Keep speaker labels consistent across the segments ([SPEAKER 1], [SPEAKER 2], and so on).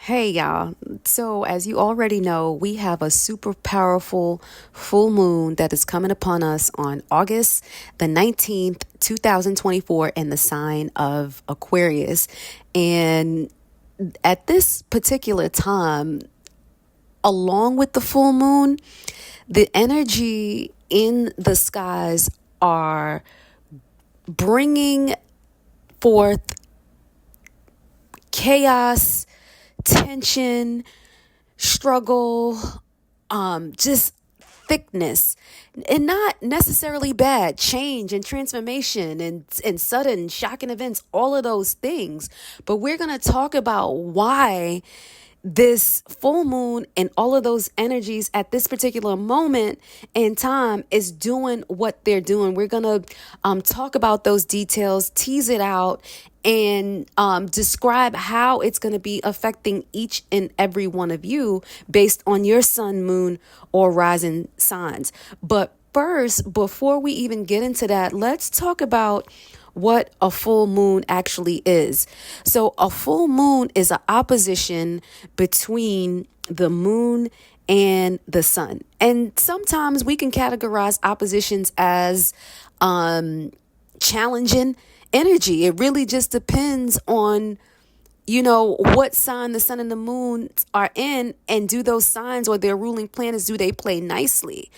[SPEAKER 1] Hey y'all. So, as you already know, we have a super powerful full moon that is coming upon us on August the 19th, 2024, in the sign of Aquarius. And at this particular time, along with the full moon, the energy in the skies are bringing forth chaos, tension, struggle, just thickness, and not necessarily bad, change and transformation and sudden shocking events, all of those things. But we're going to talk about why this full moon and all of those energies at this particular moment in time is doing what they're doing. We're going to talk about those details, tease it out, and describe how it's going to be affecting each and every one of you based on your sun, moon, or rising signs. But first, before we even get into that, let's talk about what a full moon actually is. So a full moon is an opposition between the moon and the sun. And sometimes we can categorize oppositions as challenging energy. It really just depends on what sign the sun and the moon are in, and do those signs or their ruling planets, do they play nicely?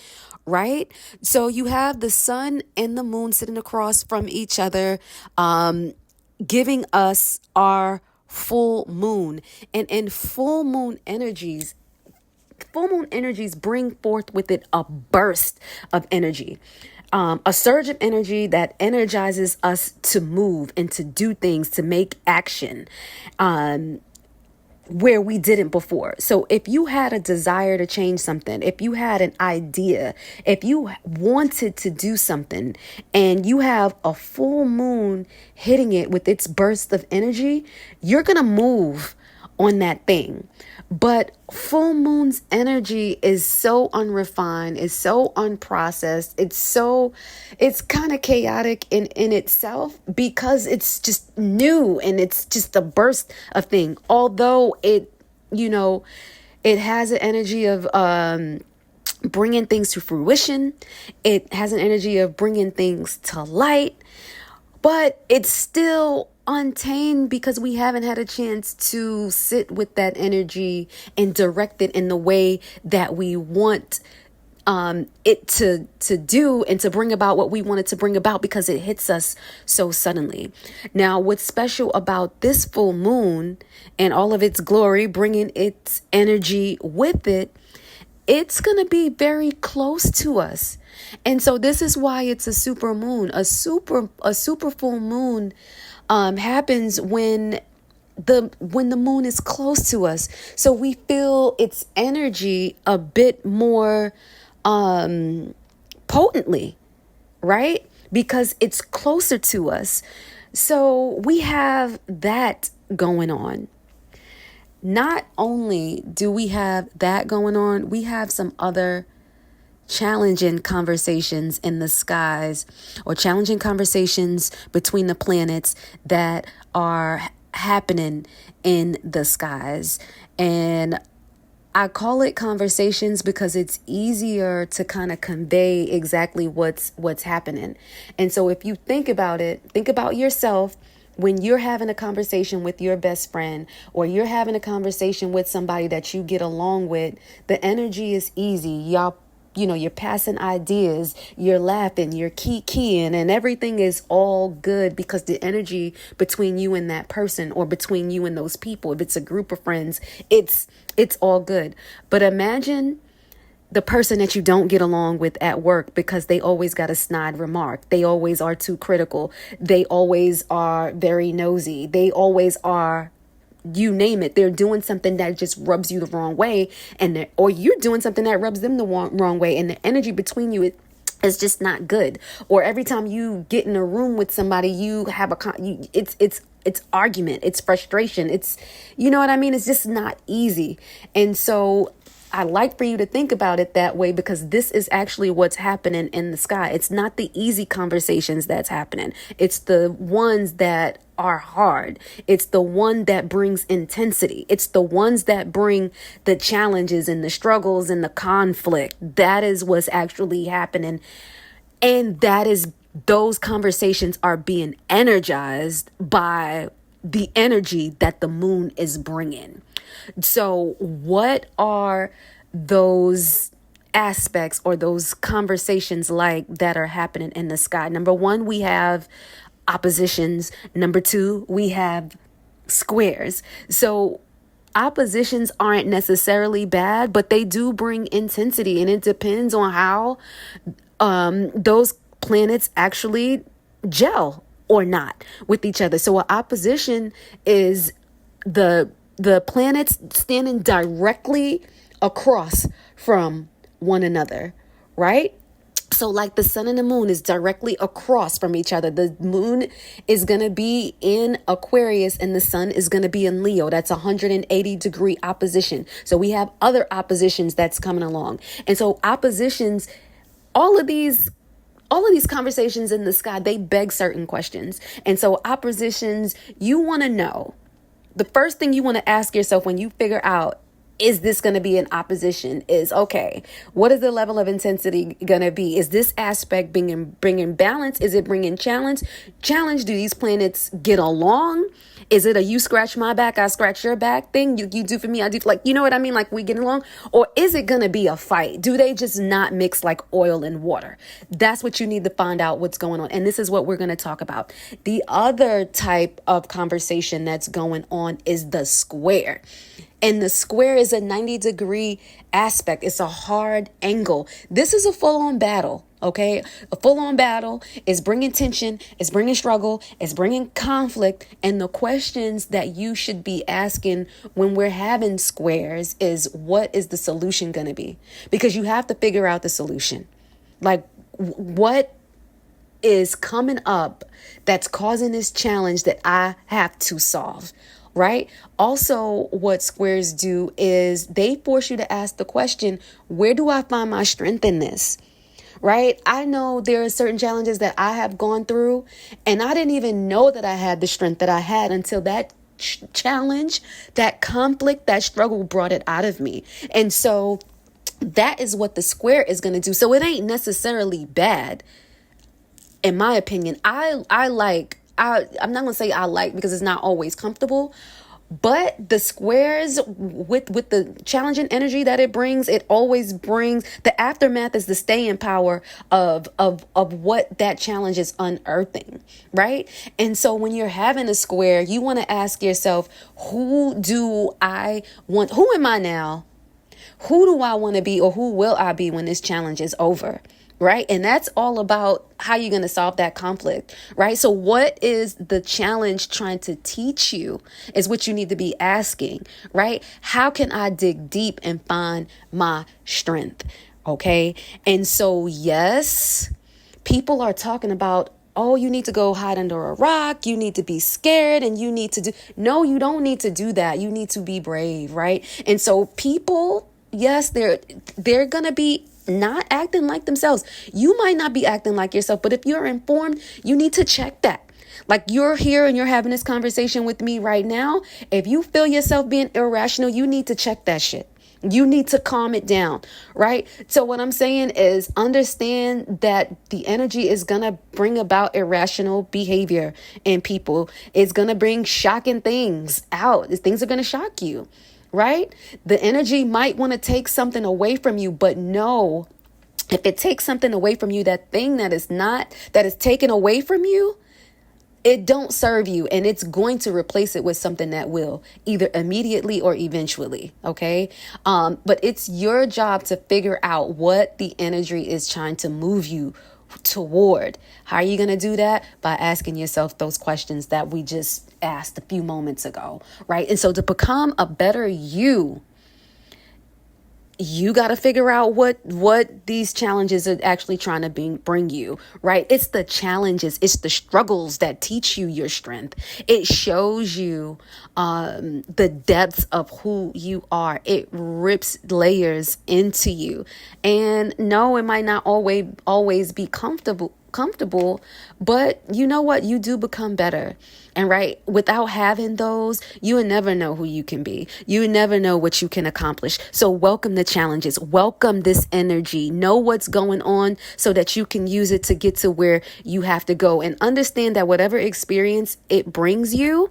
[SPEAKER 1] Right? So you have the sun and the moon sitting across from each other, giving us our full moon. And in full moon energies bring forth with it a burst of energy. A surge of energy that energizes us to move and to do things, to make action, where we didn't before. So if you had a desire to change something, if you had an idea, if you wanted to do something, and you have a full moon hitting it with its burst of energy, you're going to move on that thing. But full moon's energy is so unrefined, is so unprocessed. It's kind of chaotic in itself, because it's just new and it's just a burst of thing. Although it has an energy of bringing things to fruition. It has an energy of bringing things to light, but it's still untamed because we haven't had a chance to sit with that energy and direct it in the way that we want it to do, and to bring about what we want it to bring about, because it hits us so suddenly. Now, what's special about this full moon and all of its glory, bringing its energy with it, it's going to be very close to us. And so this is why it's a super moon. A super full moon happens when the moon is close to us. So we feel its energy a bit more potently, right? Because it's closer to us. So we have that going on. Not only do we have that going on, we have some other challenging conversations in the skies, or challenging conversations between the planets that are happening in the skies. And I call it conversations because it's easier to kind of convey exactly what's happening. And so if you think about it, think about yourself when you're having a conversation with your best friend, or you're having a conversation with somebody that you get along with. The energy is easy. You're passing ideas, you're laughing, you're keying, and everything is all good because the energy between you and that person, or between you and those people, if it's a group of friends, it's all good. But imagine the person that you don't get along with at work because they always got a snide remark. They always are too critical. They always are very nosy. They always are, you name it. They're doing something that just rubs you the wrong way, or you're doing something that rubs them the wrong way, and the energy between you is just not good. Or every time you get in a room with somebody, you have it's argument, it's frustration, it's, you know what I mean? It's just not easy. And so I like for you to think about it that way, because this is actually what's happening in the sky. It's not the easy conversations that's happening. It's the ones that are hard. It's the one that brings intensity. It's the ones that bring the challenges and the struggles and the conflict. That is what's actually happening. And that is, those conversations are being energized by the energy that the moon is bringing. So what are those aspects or those conversations like that are happening in the sky? Number one, we have oppositions. Number two, we have squares. So oppositions aren't necessarily bad, but they do bring intensity, and it depends on how those planets actually gel or not with each other. So an opposition is the planets standing directly across from one another, right? So like the sun and the moon is directly across from each other. The moon is going to be in Aquarius and the sun is going to be in Leo. That's 180-degree opposition. So we have other oppositions that's coming along. And so oppositions, all of these conversations in the sky, they beg certain questions. And so oppositions, you want to know, the first thing you want to ask yourself when you figure out, is this going to be an opposition, is, okay, what is the level of intensity going to be? Is this aspect bringing balance? Is it bringing challenge? Do these planets get along? Is it a you scratch my back, I scratch your back thing? You do for me, I do, like, you know what I mean? Like, we get along? Or is it going to be a fight? Do they just not mix like oil and water? That's what you need to find out what's going on. And this is what we're going to talk about. The other type of conversation that's going on is the square. And the square is a 90-degree aspect. It's a hard angle. This is a full-on battle, okay? A full-on battle is bringing tension, it's bringing struggle, it's bringing conflict. And the questions that you should be asking when we're having squares is, what is the solution going to be? Because you have to figure out the solution. Like, what is coming up that's causing this challenge that I have to solve? Right? Also, what squares do is they force you to ask the question, where do I find my strength in this? Right? I know there are certain challenges that I have gone through, and I didn't even know that I had the strength that I had until that challenge, that conflict, that struggle brought it out of me. And so that is what the square is going to do. So it ain't necessarily bad, in my opinion. I'm not going to say I like, because it's not always comfortable, but the squares with the challenging energy that it brings, it always brings the aftermath, is the staying power of what that challenge is unearthing, right? And so when you're having a square, you want to ask yourself, who am I now? Who do I want to be, or who will I be when this challenge is over? Right? And that's all about how you're going to solve that conflict, right? So what is the challenge trying to teach you is what you need to be asking, right? How can I dig deep and find my strength? Okay. And so, yes, people are talking about, oh, you need to go hide under a rock. You need to be scared, and you need to do. No, you don't need to do that. You need to be brave, right? And so people, yes, they're going to be not acting like themselves. You might not be acting like yourself, but if you're informed, you need to check that. Like, you're here and you're having this conversation with me right now. If you feel yourself being irrational, you need to check that shit. You need to calm it down, right? So what I'm saying is, understand that the energy is going to bring about irrational behavior in people. It's going to bring shocking things out. Things are going to shock you. Right? The energy might want to take something away from you, but no, if it takes something away from you, that thing that is taken away from you, it don't serve you, and it's going to replace it with something that will, either immediately or eventually. Okay. But it's your job to figure out what the energy is trying to move you toward. How are you going to do that? By asking yourself those questions that we just asked a few moments ago, right? And so to become a better you got to figure out what these challenges are actually trying to bring you, right? It's the challenges, it's the struggles that teach you your strength. It shows you the depths of who you are. It rips layers into you. And no, it might not always be comfortable. comfortable, but you know what? You do become better. And right, without having those, you will never know who you can be. You never know what you can accomplish. So welcome the challenges. Welcome this energy. Know what's going on so that you can use it to get to where you have to go. And understand that whatever experience it brings you,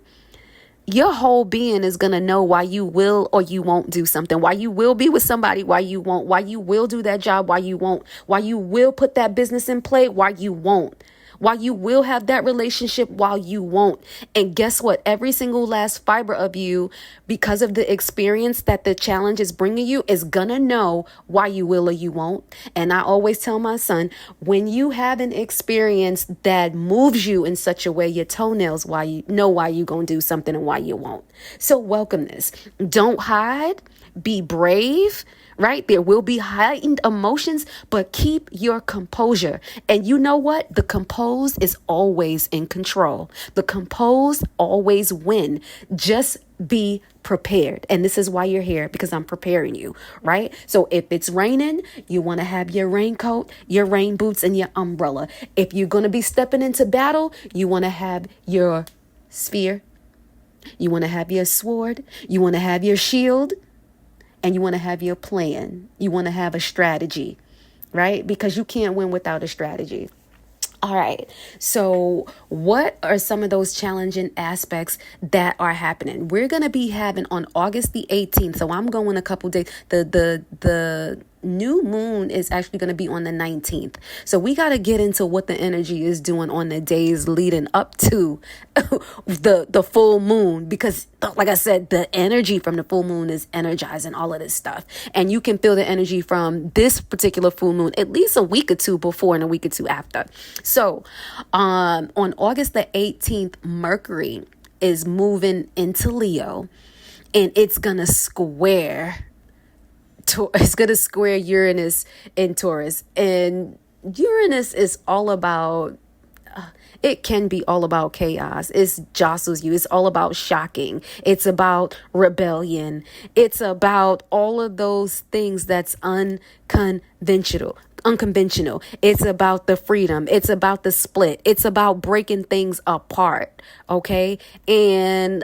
[SPEAKER 1] your whole being is going to know why you will or you won't do something, why you will be with somebody, why you won't, why you will do that job, why you won't, why you will put that business in play, why you won't, why you will have that relationship, while you won't. And guess what? Every single last fiber of you, because of the experience that the challenge is bringing you, is going to know why you will or you won't. And I always tell my son, when you have an experience that moves you in such a way, your toenails, why you know why you going to do something and why you won't. So welcome this. Don't hide. Be brave. Right? There will be heightened emotions, but keep your composure. And you know what? The composed is always in control. The composed always win. Just be prepared. And this is why you're here, because I'm preparing you, right? So if it's raining, you want to have your raincoat, your rain boots, and your umbrella. If you're going to be stepping into battle, you want to have your spear. You want to have your sword. You want to have your shield. And you want to have your plan. You want to have a strategy, right? Because you can't win without a strategy. All right. So what are some of those challenging aspects that are happening? We're going to be having on August the 18th. So I'm going a couple days. The new moon is actually going to be on the 19th. So we got to get into what the energy is doing on the days leading up to the full moon, because like I said, the energy from the full moon is energizing all of this stuff. And you can feel the energy from this particular full moon at least a week or two before and a week or two after. So on August the 18th, Mercury is moving into Leo, and it's going to square Uranus in Taurus. And Uranus is all about, it can be all about chaos. It jostles you. It's all about shocking. It's about rebellion. It's about all of those things that's unconventional. It's about the freedom. It's about the split. It's about breaking things apart. Okay. And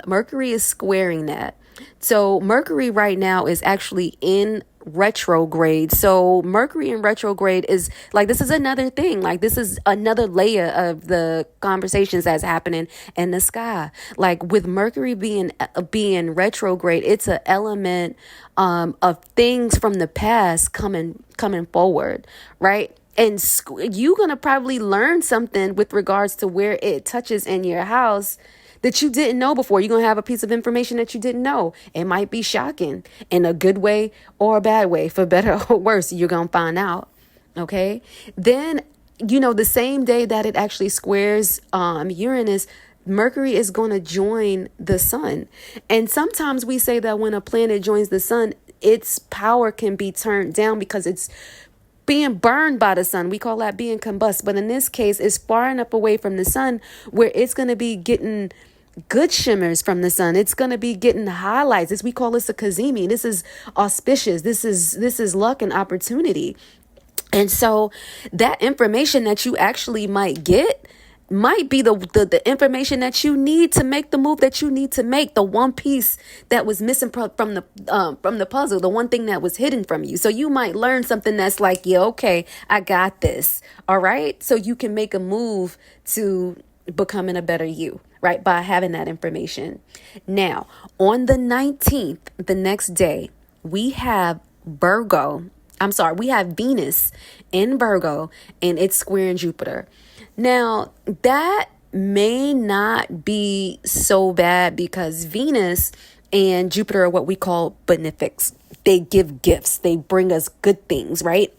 [SPEAKER 1] Mercury is squaring that. So Mercury right now is actually in retrograde. So Mercury in retrograde is like, this is another thing. Like, this is another layer of the conversations that's happening in the sky. Like, with Mercury being retrograde, it's an element of things from the past coming forward, right? And you're going to probably learn something with regards to where it touches in your house that you didn't know before. You're going to have a piece of information that you didn't know. It might be shocking in a good way or a bad way, for better or worse. You're going to find out. Okay. Then, the same day that it actually squares Uranus, Mercury is going to join the sun. And sometimes we say that when a planet joins the sun, its power can be turned down because it's being burned by the sun. We call that being combust. But in this case, it's far enough away from the sun where it's going to be getting good shimmers from the sun. It's going to be getting highlights. We call this a cazimi. This is auspicious. This is luck and opportunity. And so that information that you actually might get might be the information that you need to make the move that you need to make, the one piece that was missing from the puzzle, the one thing that was hidden from you. So you might learn something that's like, yeah, okay, I got this. All right. So you can make a move to becoming a better you, right? By having that information. Now, on the 19th, the next day, we have Venus in Virgo, and it's squaring Jupiter. Now, that may not be so bad because Venus and Jupiter are what we call benefics. They give gifts. They bring us good things, right?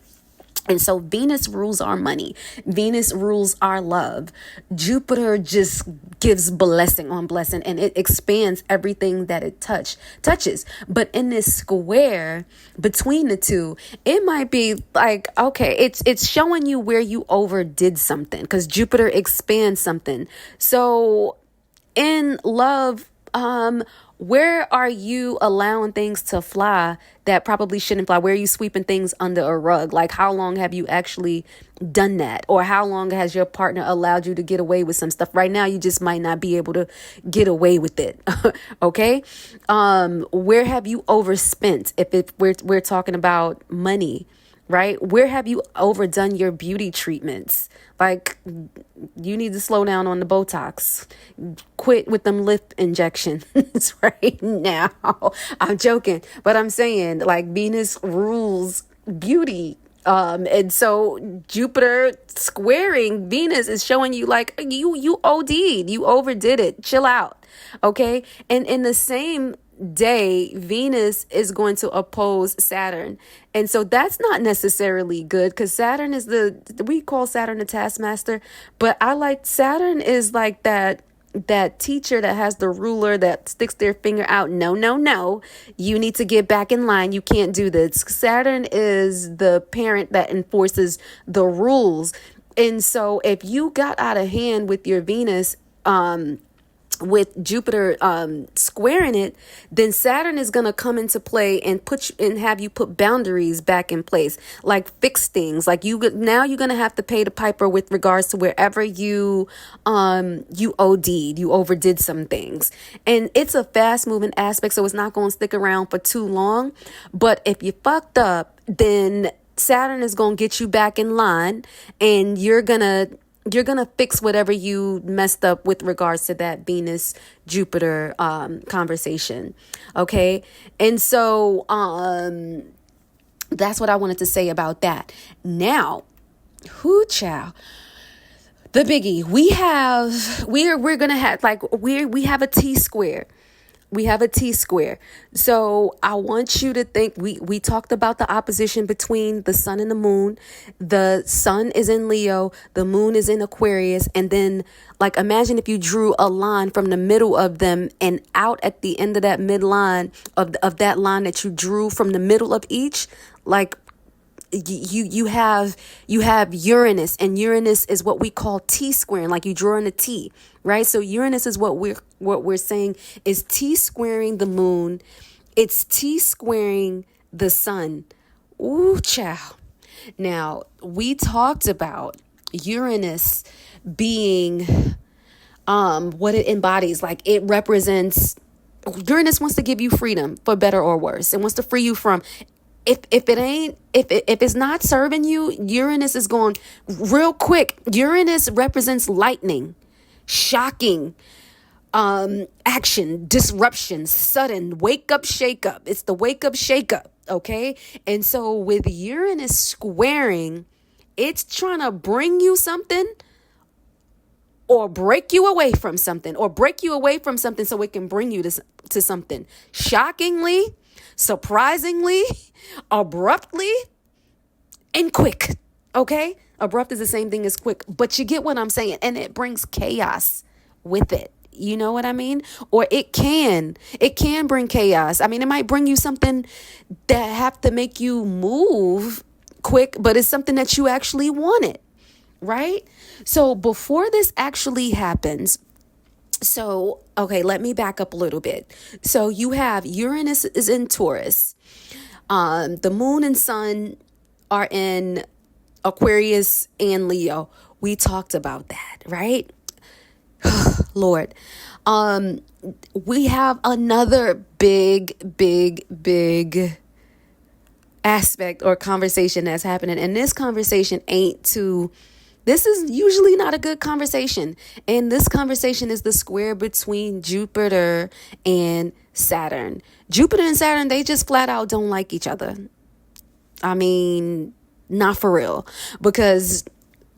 [SPEAKER 1] And so Venus rules our money. Venus rules our love. Jupiter just gives blessing on blessing, and it expands everything that it touches. But in this square between the two, it might be like, okay, it's showing you where you overdid something, because Jupiter expands something. So in love, Where are you allowing things to fly that probably shouldn't fly? Where are you sweeping things under a rug? Like, how long have you actually done that? Or how long has your partner allowed you to get away with some stuff? Right now, you just might not be able to get away with it. Okay. Where have you overspent? If we're talking about money, right? Where have you overdone your beauty treatments? Like, you need to slow down on the Botox. Quit with them lip injections right now. I'm joking, but I'm saying, like, Venus rules beauty. And so Jupiter squaring Venus is showing you, like, you OD'd, you overdid it. Chill out. Okay. And in the same day, Venus is going to oppose Saturn. And so that's not necessarily good, because Saturn is we call Saturn the taskmaster, but I like Saturn is like that teacher that has the ruler that sticks their finger out. No, you need to get back in line. You can't do this. Saturn is the parent that enforces the rules. And so if you got out of hand with your Venus, with Jupiter squaring it, then Saturn is going to come into play and have you put boundaries back in place, like fix things. Like now you're going to have to pay the piper with regards to wherever you OD'd, you overdid some things. And it's a fast moving aspect, so it's not going to stick around for too long. But if you fucked up, then Saturn is going to get you back in line, and you're going to fix whatever you messed up with regards to that Venus Jupiter conversation. Okay. And so that's what I wanted to say about that. Now, child, the biggie, we're going to have, like, we have a T square. We have a T square. So I want you to think, we talked about the opposition between the sun and the moon. The sun is in Leo, the moon is in Aquarius. And then, like, imagine if you drew a line from the middle of them, and out at the end of that midline of that line that you drew from the middle of each, like, you have Uranus, and Uranus is what we call T squaring, like you draw in a T, right? So Uranus is what we're saying is T squaring the moon. It's T squaring the sun. Ooh, child. Now, we talked about Uranus being what it embodies. Like, it represents, Uranus wants to give you freedom, for better or worse. It wants to free you from, if it's not serving you, Uranus is going real quick. Uranus represents lightning, shocking, action, disruption, sudden, wake up, shake up. It's the wake up, shake up. Okay. And so with Uranus squaring, it's trying to bring you something, or break you away from something, so it can bring you to something. Shockingly, surprisingly, abruptly, and quick. Okay? Abrupt is the same thing as quick, but you get what I'm saying. And it brings chaos with it. You know what I mean? Or it can bring chaos. I mean, it might bring you something that have to make you move quick, but it's something that you actually wanted, right? So before this actually happens, let me back up a little bit. So you have Uranus is in Taurus. The moon and sun are in Aquarius and Leo. We talked about that, right? Lord. We have another big aspect or conversation that's happening. And this conversation this is usually not a good conversation. And this conversation is the square between Jupiter and Saturn. Jupiter and Saturn, they just flat out don't like each other. I mean, not for real. Because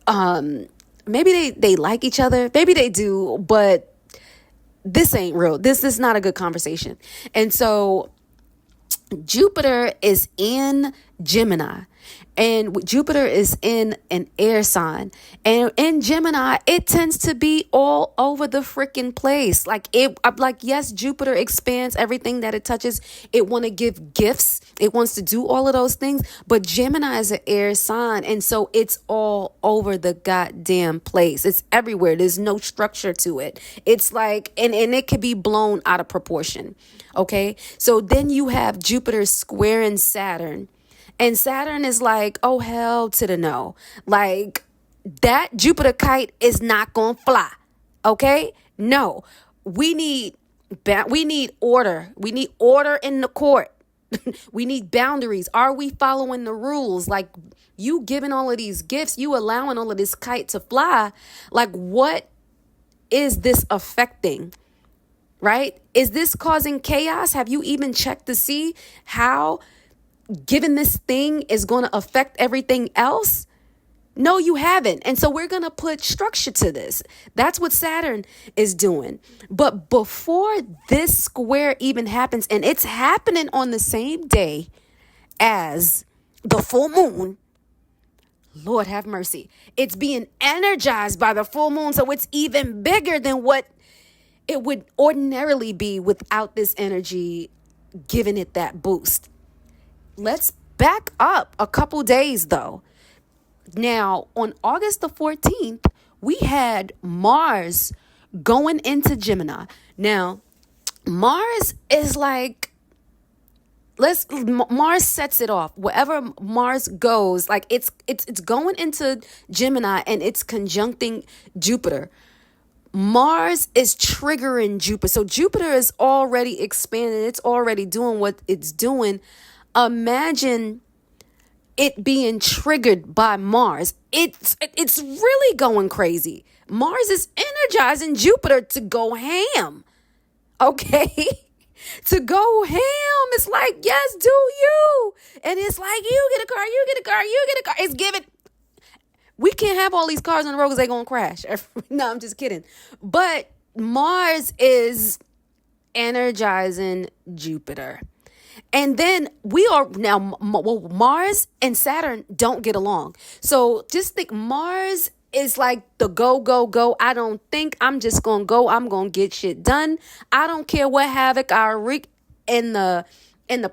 [SPEAKER 1] maybe they like each other. Maybe they do, but this ain't real. This is not a good conversation. And so Jupiter is in Gemini. And Jupiter is in an air sign. And in Gemini, it tends to be all over the freaking place. Yes, Jupiter expands everything that it touches. It want to give gifts. It wants to do all of those things. But Gemini is an air sign. And so it's all over the goddamn place. It's everywhere. There's no structure to it. It's like, and it can be blown out of proportion. Okay. So then you have Jupiter squaring Saturn. And Saturn is like, oh, hell to the no. Like, that Jupiter kite is not going to fly. Okay? No. We need order. We need order in the court. We need boundaries. Are we following the rules? Like, you giving all of these gifts, you allowing all of this kite to fly. Like, what is this affecting? Right? Is this causing chaos? Have you even checked to see how given this thing is going to affect everything else? No, you haven't. And so we're going to put structure to this. That's what Saturn is doing. But before this square even happens, and it's happening on the same day as the full moon, Lord have mercy. It's being energized by the full moon. So it's even bigger than what it would ordinarily be without this energy giving it that boost. Let's back up a couple days, though. Now, on August the 14th, we had Mars going into Gemini. Now, Mars is like, Mars sets it off. Wherever Mars goes, like it's going into Gemini and it's conjuncting Jupiter. Mars is triggering Jupiter. So Jupiter is already expanding. It's already doing what it's doing. Imagine it being triggered by Mars. It's really going crazy. Mars is energizing Jupiter to go ham. Okay? To go ham. It's like, yes, do you. And it's like, you get a car, you get a car, you get a car. It's giving. We can't have all these cars on the road because they're going to crash. No, I'm just kidding. But Mars is energizing Jupiter. And then Mars and Saturn don't get along. So just think Mars is like the go, go, go. I don't think, I'm just going to go. I'm going to get shit done. I don't care what havoc I wreak in the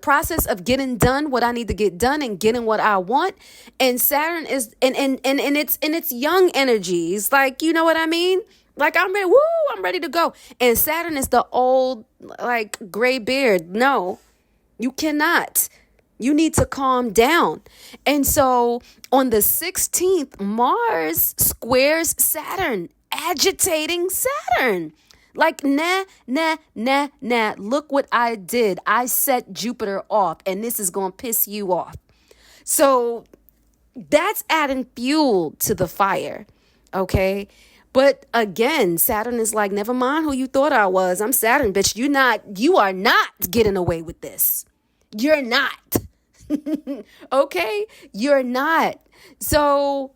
[SPEAKER 1] process of getting done what I need to get done and getting what I want. And Saturn is and it's young energies. Like, you know what I mean? Like, I'm ready to go. And Saturn is the old, like, gray beard. No. You cannot. You need to calm down. And so on the 16th, Mars squares Saturn, agitating Saturn. Like, nah. Look what I did. I set Jupiter off, and this is going to piss you off. So that's adding fuel to the fire. Okay. But again, Saturn is like, never mind who you thought I was. I'm Saturn, bitch. You are not getting away with this. You're not. Okay? You're not. So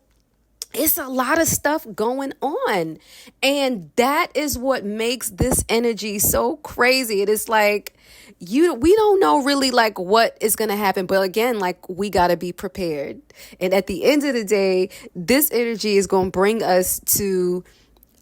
[SPEAKER 1] it's a lot of stuff going on. And that is what makes this energy so crazy. It is like, we don't know really like what is going to happen. But again, like, we got to be prepared. And at the end of the day, this energy is going to bring us to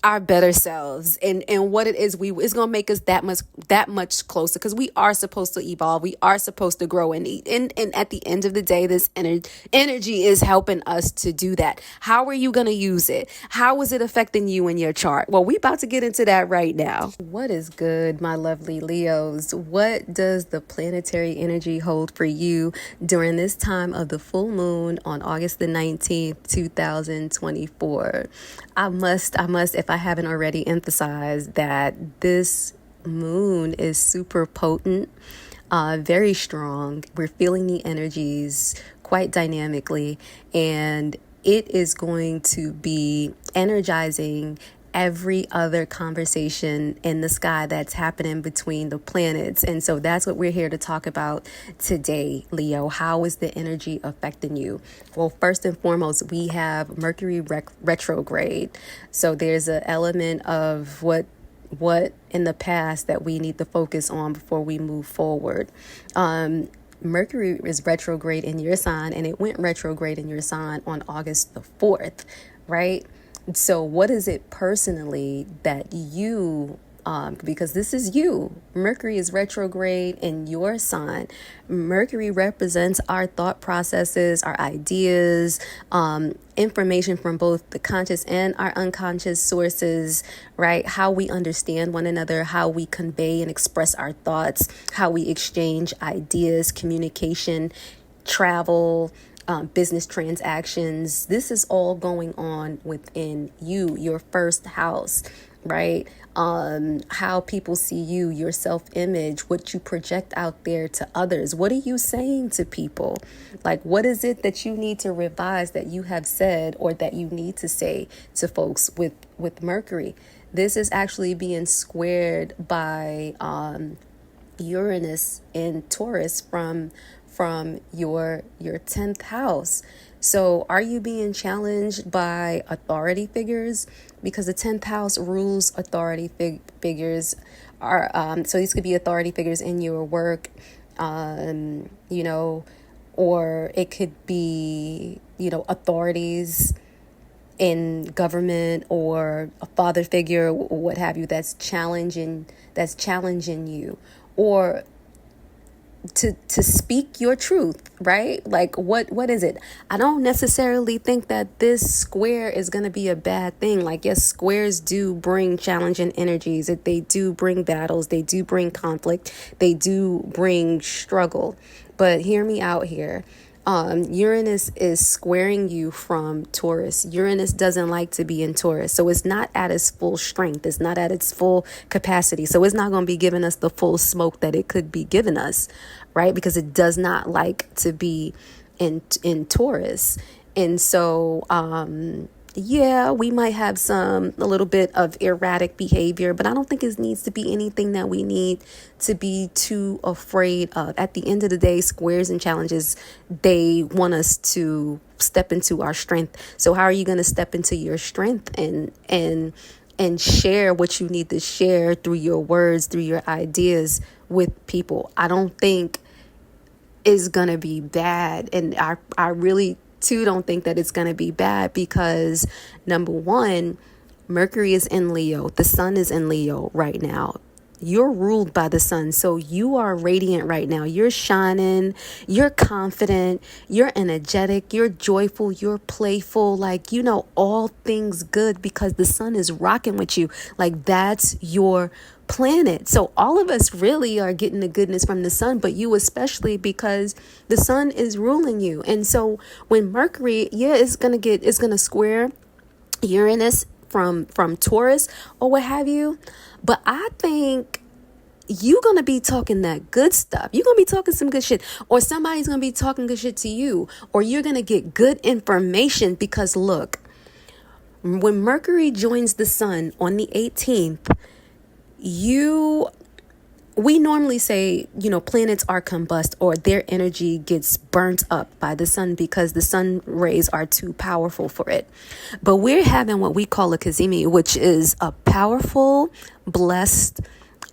[SPEAKER 1] our better selves, and what it is it's going to make us that much closer, because we are supposed to evolve. We are supposed to grow, and at the end of the day, this energy is helping us to do that. How are you going to use it? How is it affecting you in your chart? Well, we about to get into that right now. What is good, my lovely Leos? What does the planetary energy hold for you during this time of the full moon on August the 19th, 2024? I must, if I haven't already emphasized that this moon is super potent, very strong. We're feeling the energies quite dynamically, and it is going to be energizing every other conversation in the sky that's happening between the planets. And so that's what we're here to talk about today, Leo. How is the energy affecting you? Well, first and foremost, we have Mercury retrograde. So there's an element of what in the past that we need to focus on before we move forward. Mercury is retrograde in your sign, and it went retrograde in your sign on August the 4th, right? So what is it personally that you, because this is you, Mercury is retrograde in your sign. Mercury represents our thought processes, our ideas, information from both the conscious and our unconscious sources, right? How we understand one another, how we convey and express our thoughts, how we exchange ideas, communication, travel, business transactions. This is all going on within you, your first house, right? How people see you, your self-image, what you project out there to others. What are you saying to people? Like, what is it that you need to revise that you have said or that you need to say to folks with Mercury? This is actually being squared by Uranus in Taurus from your 10th house. So are you being challenged by authority figures? Because the 10th house rules authority figures. So these could be authority figures in your work, or it could be, authorities in government or a father figure or what have you that's challenging you, or to speak your truth, right? Like what is it? I don't necessarily think that this square is going to be a bad thing. Like, yes, squares do bring challenging energies. They do bring battles. They do bring conflict. They do bring struggle. But hear me out here. Uranus is squaring you from Taurus. Uranus doesn't like to be in Taurus. So it's not at its full strength. It's not at its full capacity. So it's not going to be giving us the full smoke that it could be giving us, right? Because it does not like to be in Taurus. And so, yeah, we might have a little bit of erratic behavior, but I don't think it needs to be anything that we need to be too afraid of. At the end of the day, squares and challenges, they want us to step into our strength. So how are you going to step into your strength and share what you need to share through your words, through your ideas with people? I don't think is going to be bad. And I really don't think that it's going to be bad because, number one, Mercury is in Leo. The sun is in Leo right now. You're ruled by the sun. So you are radiant right now. You're shining. You're confident. You're energetic. You're joyful. You're playful. Like, all things good because the sun is rocking with you. Like, that's your planet. So all of us really are getting the goodness from the sun, but you especially, because the sun is ruling you. And so when Mercury, it's going to square Uranus from Taurus or what have you. But I think you're going to be talking that good stuff. You're going to be talking some good shit, or somebody's going to be talking good shit to you, or you're going to get good information because look, when Mercury joins the sun on the 18th, we normally say, planets are combust or their energy gets burnt up by the sun because the sun rays are too powerful for it. But we're having what we call a cazimi, which is a powerful, blessed,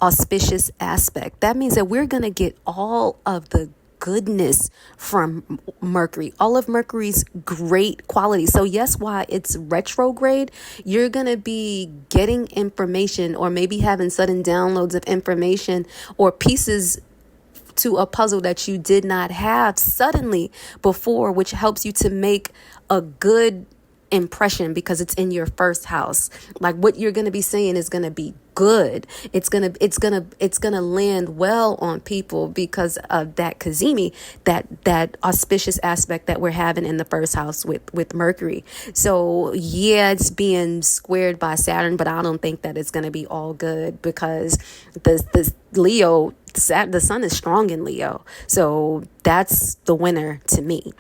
[SPEAKER 1] auspicious aspect. That means that we're going to get all of the goodness from Mercury, all of Mercury's great qualities. So yes, why it's retrograde, you're going to be getting information or maybe having sudden downloads of information or pieces to a puzzle that you did not have suddenly before, which helps you to make a good impression because it's in your first house. Like what you're going to be saying is going to be good. It's going to land well on people because of that cazimi, that auspicious aspect that we're having in the first house with Mercury. So yeah, it's being squared by Saturn, but I don't think that it's going to be all good because the Leo, the sun is strong in Leo. So that's the winner to me.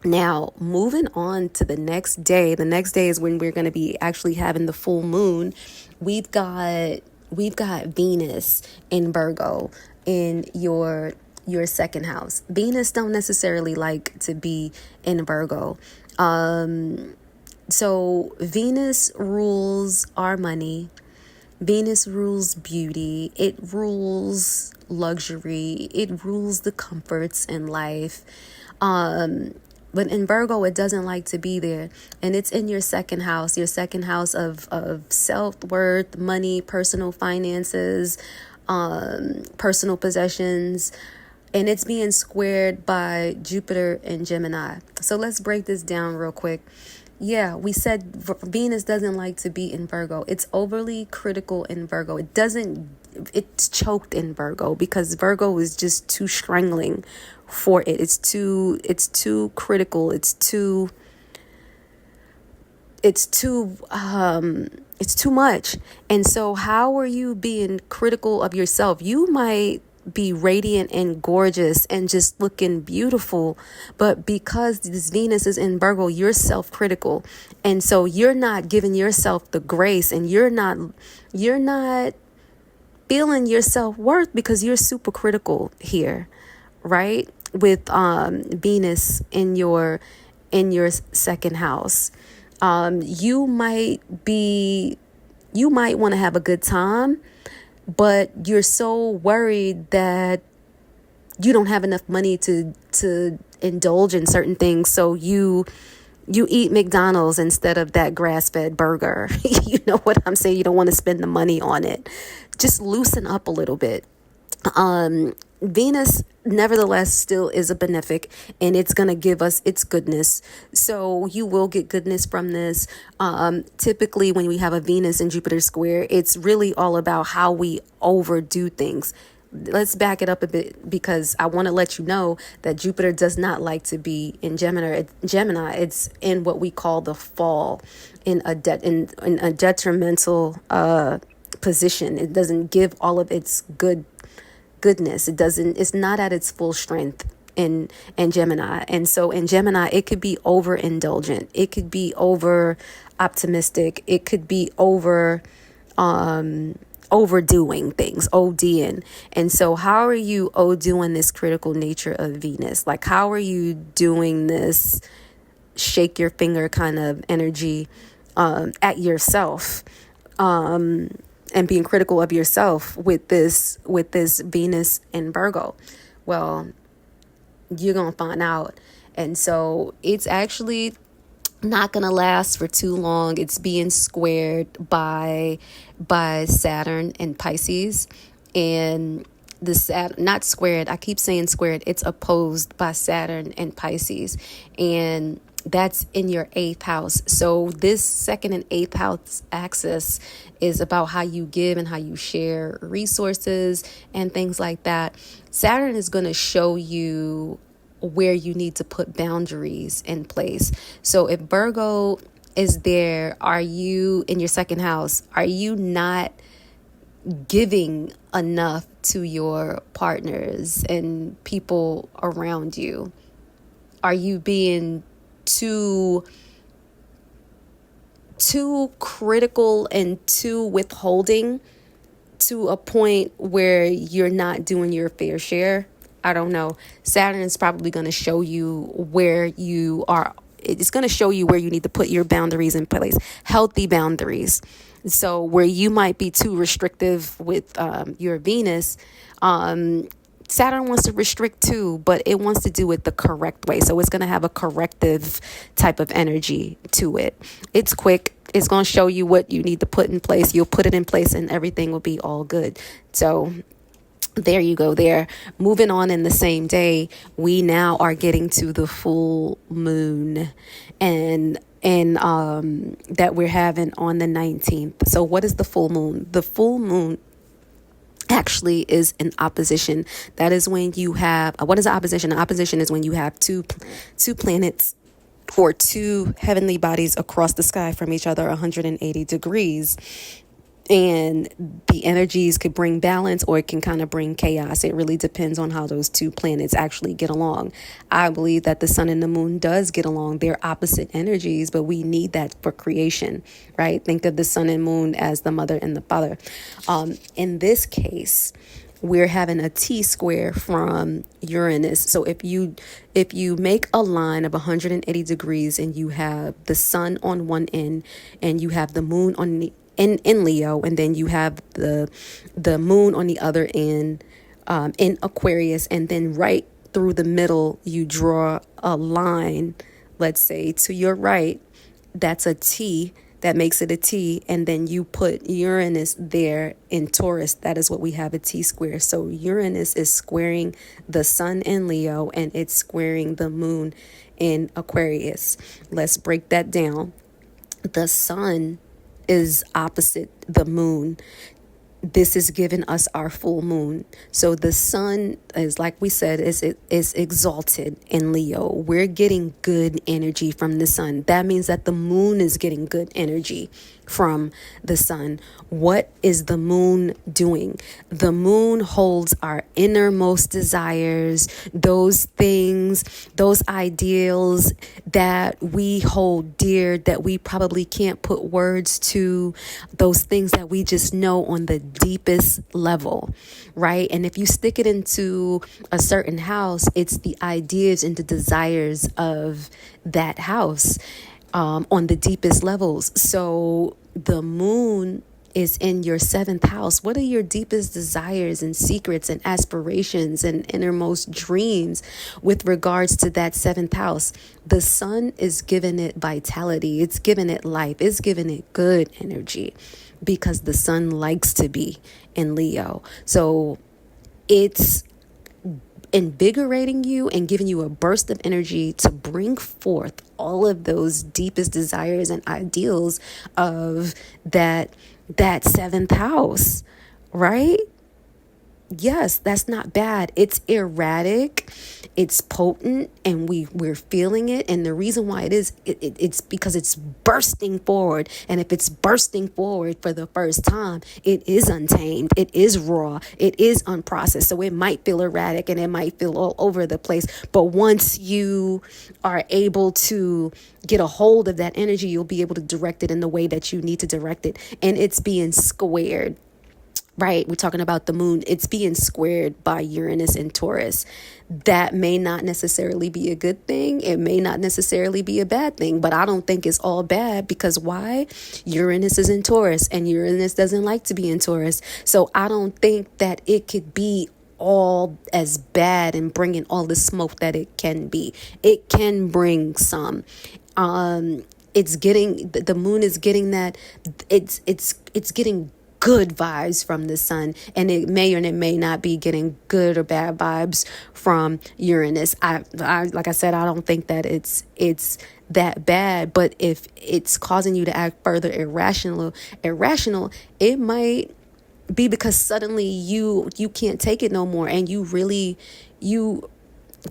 [SPEAKER 1] Now, moving on to the next day. The next day is when we're going to be actually having the full moon. We've got Venus in Virgo in your second house. Venus don't necessarily like to be in Virgo. So Venus rules our money. Venus rules beauty. It rules luxury. It rules the comforts in life. But in Virgo, it doesn't like to be there. And it's in your second house of self-worth, money, personal finances, personal possessions. And it's being squared by Jupiter and Gemini. So let's break this down real quick. Yeah, we said Venus doesn't like to be in Virgo. It's overly critical in Virgo. It's choked in Virgo because Virgo is just too strangling for it. It's too critical. It's too much. And so how are you being critical of yourself? You might be radiant and gorgeous and just looking beautiful, but because this Venus is in Virgo, you're self-critical, and so you're not giving yourself the grace, and you're not feeling your self-worth because you're super critical here, right? With Venus in your second house. You might want to have a good time, but you're so worried that you don't have enough money to indulge in certain things. So you eat McDonald's instead of that grass-fed burger. You know what I'm saying? You don't want to spend the money on it. Just loosen up a little bit. Venus, nevertheless, still is a benefic, and it's going to give us its goodness. So you will get goodness from this. Typically, when we have a Venus and Jupiter square, it's really all about how we overdo things. Let's back it up a bit, because I want to let you know that Jupiter does not like to be in Gemini. It's in what we call the fall, in a detrimental position. It doesn't give all of its goodness. It's not at its full strength in Gemini. And so in Gemini, it could be overindulgent. It could be over optimistic. It could be overdoing things, ODing. And so how are you ODing this critical nature of Venus? Like, how are you doing this shake your finger kind of energy at yourself? And being critical of yourself with this Venus in Virgo? Well, you're going to find out. And so it's actually not going to last for too long. It's being squared by Saturn and Pisces. And not squared, I keep saying squared, it's opposed by Saturn and Pisces. And that's in your 8th house. So this 2nd and 8th house axis is about how you give and how you share resources and things like that. Saturn is going to show you where you need to put boundaries in place. So if Virgo is there, are you in your 2nd house? Are you not giving enough to your partners and people around you? Are you being too critical and too withholding to a point where you're not doing your fair share? I don't know. Saturn is probably going to show you where you are. It's going to show you where you need to put your boundaries in place, healthy boundaries. So where you might be too restrictive with your Venus, Saturn wants to restrict too, but it wants to do it the correct way. So it's going to have a corrective type of energy to it. It's quick. It's going to show you what you need to put in place. You'll put it in place and everything will be all good. So there you go there. Moving on in the same day, we now are getting to the full moon and that we're having on the 19th. So what is the full moon? The full moon actually is an opposition. That is when you have, what is an opposition? An opposition is when you have two planets or two heavenly bodies across the sky from each other 180 degrees. And the energies could bring balance or it can kind of bring chaos. It really depends on how those two planets actually get along. I believe that the sun and the moon does get along. They're opposite energies, but we need that for creation, right? Think of the sun and moon as the mother and the father. In this case, we're having a T-square from Uranus. So if you make a line of 180 degrees and you have the sun on one end and you have the moon on in Leo, and then you have the moon on the other end in Aquarius, and then right through the middle you draw a line, let's say to your right, that's a T, that makes it a T, and then you put Uranus there in Taurus. That is what we have, a T square. So Uranus is squaring the sun in Leo, and it's squaring the moon in Aquarius. Let's break that down. The sun is opposite the moon. This is giving us our full moon. So the sun is, like we said, is exalted in Leo. We're getting good energy from the sun. That means that the moon is getting good energy from the sun. What is the moon doing? The moon holds our innermost desires, those things, those ideals that we hold dear, that we probably can't put words to, those things that we just know on the deepest level, right? And if you stick it into a certain house, it's the ideas and the desires of that house on the deepest levels. So the moon is in your seventh house. What are your deepest desires and secrets and aspirations and innermost dreams with regards to that seventh house? The sun is giving it vitality. It's giving it life. It's giving it good energy because the sun likes to be in Leo. So it's invigorating you and giving you a burst of energy to bring forth all of those deepest desires and ideals of that seventh house, right? Yes, that's not bad. It's erratic, it's potent, and we're feeling it. And the reason why it's because it's bursting forward. And if it's bursting forward for the first time, it is untamed, it is raw, it is unprocessed. So it might feel erratic and it might feel all over the place. But once you are able to get a hold of that energy, you'll be able to direct it in the way that you need to direct it. And it's being squared. Right, we're talking about the moon. It's being squared by Uranus and Taurus. That may not necessarily be a good thing. It may not necessarily be a bad thing, but I don't think it's all bad because why? Uranus is in Taurus and Uranus doesn't like to be in Taurus. So I don't think that it could be all as bad and bringing all the smoke that it can be. It can bring some. It's getting, the moon is getting that. It's getting good vibes from the sun, and it may or it may not be getting good or bad vibes from Uranus. I like I said, I don't think that it's that bad, but if it's causing you to act further irrational, it might be because suddenly you can't take it no more, and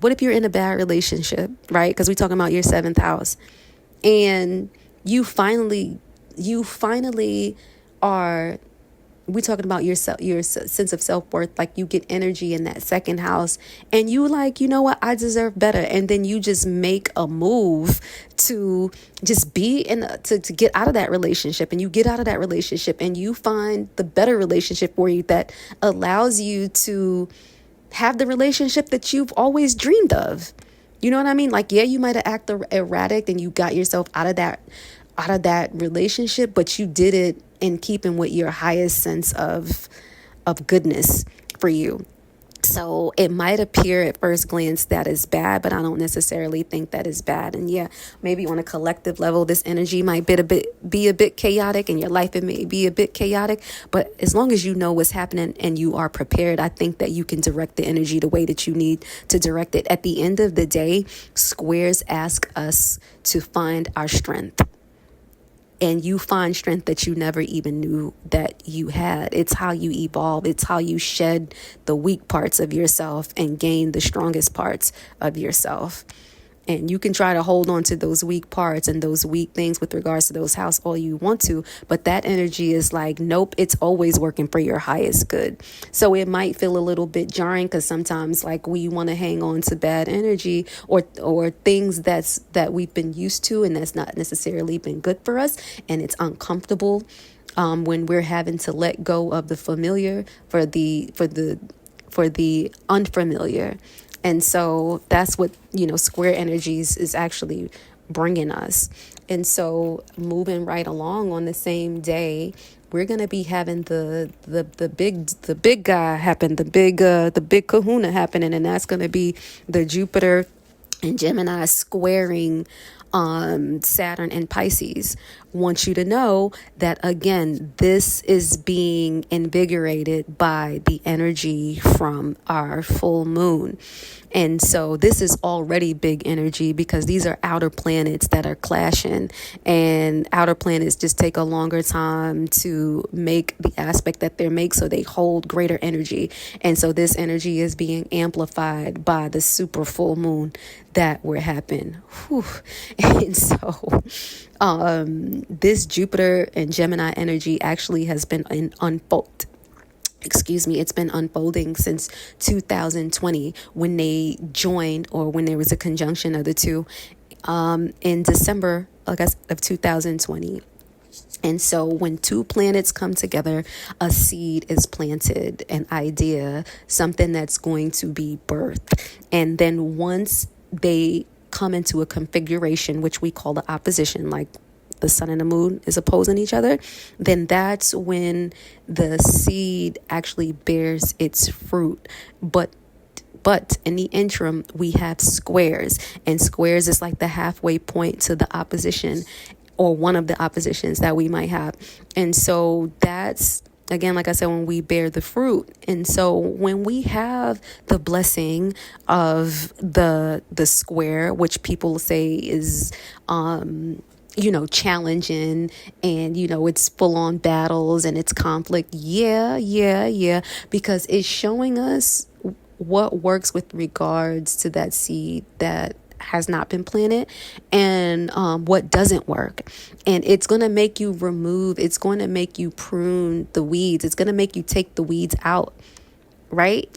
[SPEAKER 1] what if you're in a bad relationship, right? Because we're talking about your seventh house, and you finally are, we're talking about your sense of self-worth, like you get energy in that second house and you like, you know what, I deserve better. And then you just make a move to just be to get out of that relationship, and you get out of that relationship and you find the better relationship for you that allows you to have the relationship that you've always dreamed of. You know what I mean? Like, yeah, you might have acted erratic and you got yourself out of that relationship, but you did it in keeping with your highest sense of goodness for you. So it might appear at first glance that is bad, but I don't necessarily think that is bad. And yeah, maybe on a collective level, this energy might be a bit chaotic, and your life, it may be a bit chaotic. But as long as you know what's happening and you are prepared, I think that you can direct the energy the way that you need to direct it. At the end of the day, squares ask us to find our strength. And you find strength that you never even knew that you had. It's how you evolve. It's how you shed the weak parts of yourself and gain the strongest parts of yourself. And you can try to hold on to those weak parts and those weak things with regards to those house all you want to. But that energy is like, nope, it's always working for your highest good. So it might feel a little bit jarring because sometimes like we want to hang on to bad energy or things that we've been used to and that's not necessarily been good for us. And it's uncomfortable when we're having to let go of the familiar for the unfamiliar. And so that's what, square energies is actually bringing us. And so moving right along on the same day, we're gonna be having the big guy happen, the big kahuna happening, and that's gonna be the Jupiter and Gemini squaring Saturn and Pisces. Want you to know that, again, this is being invigorated by the energy from our full moon. And so this is already big energy because these are outer planets that are clashing, and outer planets just take a longer time to make the aspect that they make, so they hold greater energy. And so this energy is being amplified by the super full moon that we're having. Whew. And so this Jupiter and Gemini energy actually has been it's been unfolding since 2020, when they joined, or when there was a conjunction of the two, in December, I guess, of 2020. And so when two planets come together, a seed is planted, an idea, something that's going to be birthed. And then once they come into a configuration, which we call the opposition, like the sun and the moon is opposing each other, then that's when the seed actually bears its fruit. But in the interim, we have squares, and squares is like the halfway point to the opposition, or one of the oppositions that we might have. And so that's, again, like I said, when we bear the fruit. And so when we have the blessing of the square, which people say is challenging, and it's full on battles and it's conflict, yeah, because it's showing us what works with regards to that seed that has not been planted, and what doesn't work. And it's going to make you it's going to make you prune the weeds. It's going to make you take the weeds out, right?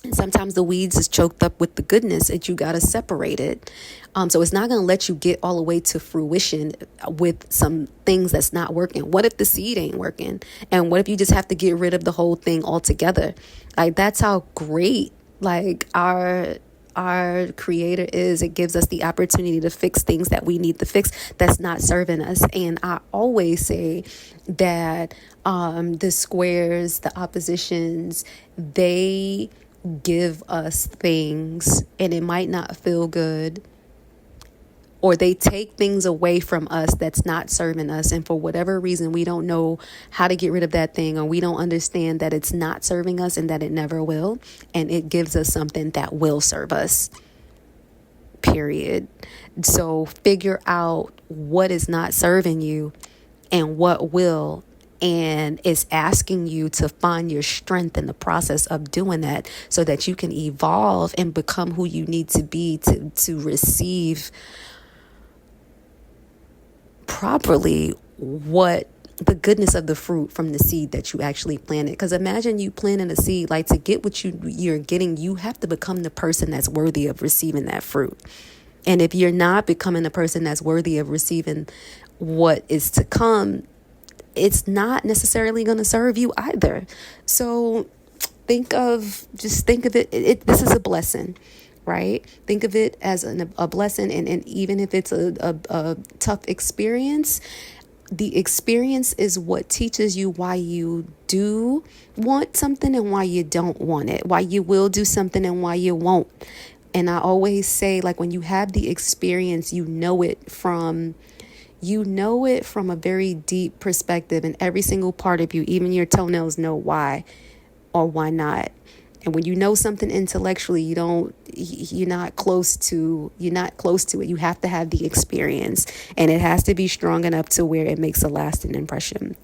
[SPEAKER 1] And sometimes the weeds is choked up with the goodness, and you got to separate it. So it's not going to let you get all the way to fruition with some things that's not working. What if the seed ain't working? And what if you just have to get rid of the whole thing altogether? Like, that's how great, like, our creator is. It gives us the opportunity to fix things that we need to fix that's not serving us. And I always say that the squares, the oppositions, they give us things, and it might not feel good, or they take things away from us that's not serving us. And for whatever reason, we don't know how to get rid of that thing, or we don't understand that it's not serving us and that it never will. And it gives us something that will serve us, period. So figure out what is not serving you and what will. And it's asking you to find your strength in the process of doing that, so that you can evolve and become who you need to be to receive properly what the goodness of the fruit from the seed that you actually planted. Because imagine you planting a seed, like, to get what you're getting, you have to become the person that's worthy of receiving that fruit. And if you're not becoming the person that's worthy of receiving what is to come, it's not necessarily going to serve you either. So think of it. This is a blessing, right? Think of it as a blessing. And even if it's a tough experience, the experience is what teaches you why you do want something and why you don't want it, why you will do something and why you won't. And I always say, like, when you have the experience, you know it from a very deep perspective, and every single part of you, even your toenails, know why or why not. And when you know something intellectually, you're not close to it. You have to have the experience, and it has to be strong enough to where it makes a lasting impression.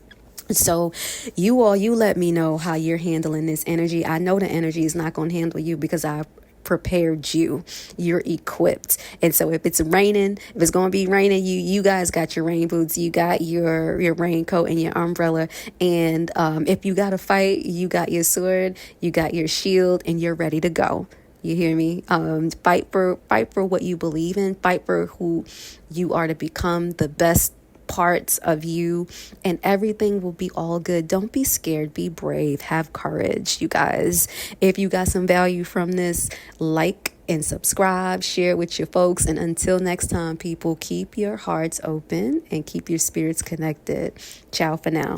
[SPEAKER 1] So you let me know how you're handling this energy. I know the energy is not going to handle you because I prepared you. You're equipped. And so if it's raining, if it's going to be raining, you guys got your rain boots, you got your raincoat and your umbrella. And if you got to fight, you got your sword, you got your shield, and you're ready to go. You hear me? Fight for what you believe in. Fight for who you are to become, the best parts of you, and everything will be all good. Don't be scared. Be brave. Have courage, you guys. If you got some value from this, like and subscribe, share with your folks. And until next time, people, keep your hearts open and keep your spirits connected. Ciao for now.